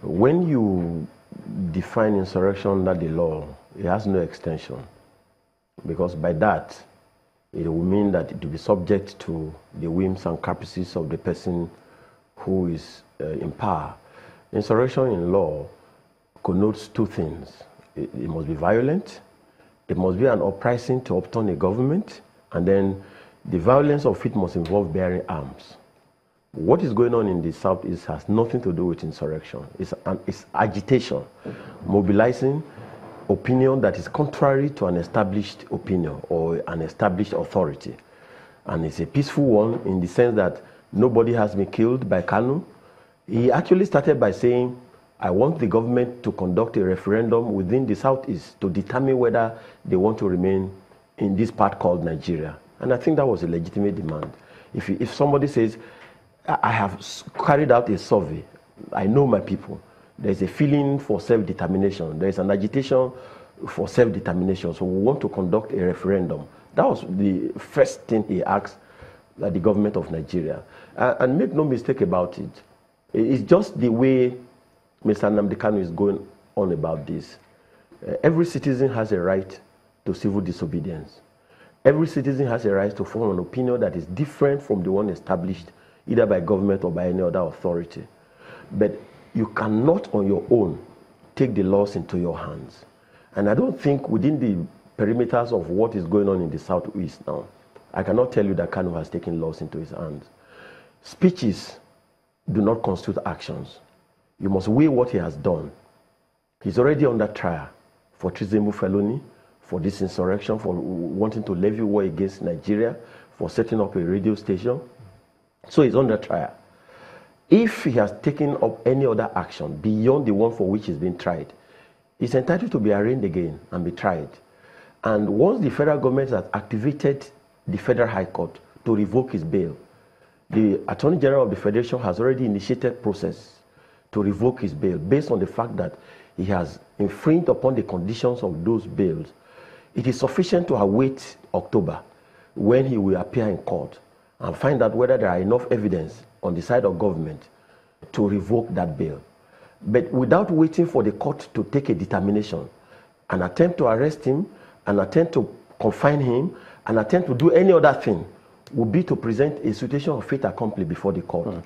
When you define insurrection under the law, it has no extension, because by that, it will mean that it will be subject to the whims and caprices of the person who is in power. Insurrection in law connotes two things. It must be violent, it must be an uprising to upturn a government, and then the violence of it must involve bearing arms. What is going on in the Southeast has nothing to do with insurrection. It's agitation, mobilizing opinion that is contrary to an established opinion or an established authority. And it's a peaceful one in the sense that nobody has been killed by Kanu. He actually started by saying, I want the government to conduct a referendum within the Southeast to determine whether they want to remain in this part called Nigeria. And I think that was a legitimate demand. If somebody says, I have carried out a survey, I know my people, there's a feeling for self-determination, there's an agitation for self-determination, so we want to conduct a referendum. That was the first thing he asked the government of Nigeria. And make no mistake about it, it's just the way Mr. Nnamdi Kanu is going on about this. Every citizen has a right to civil disobedience. Every citizen has a right to form an opinion that is different from the one established either by government or by any other authority. But you cannot on your own take the laws into your hands. And I don't think within the perimeters of what is going on in the Southeast now, I cannot tell you that Kanu has taken laws into his hands. Speeches do not constitute actions. You must weigh what he has done. He's already under trial for treasonable felony, for this insurrection, for wanting to levy war against Nigeria, for setting up a radio station. So he's under trial. If he has taken up any other action beyond the one for which he's been tried, he's entitled to be arraigned again and be tried. And once the federal government has activated the Federal High Court to revoke his bail, the Attorney General of the Federation has already initiated process to revoke his bail based on the fact that he has infringed upon the conditions of those bails. It is sufficient to await October when he will appear in court and find out whether there are enough evidence on the side of government to revoke that bail. But without waiting for the court to take a determination, an attempt to arrest him, an attempt to confine him, an attempt to do any other thing would be to present a situation of fait accompli before the court.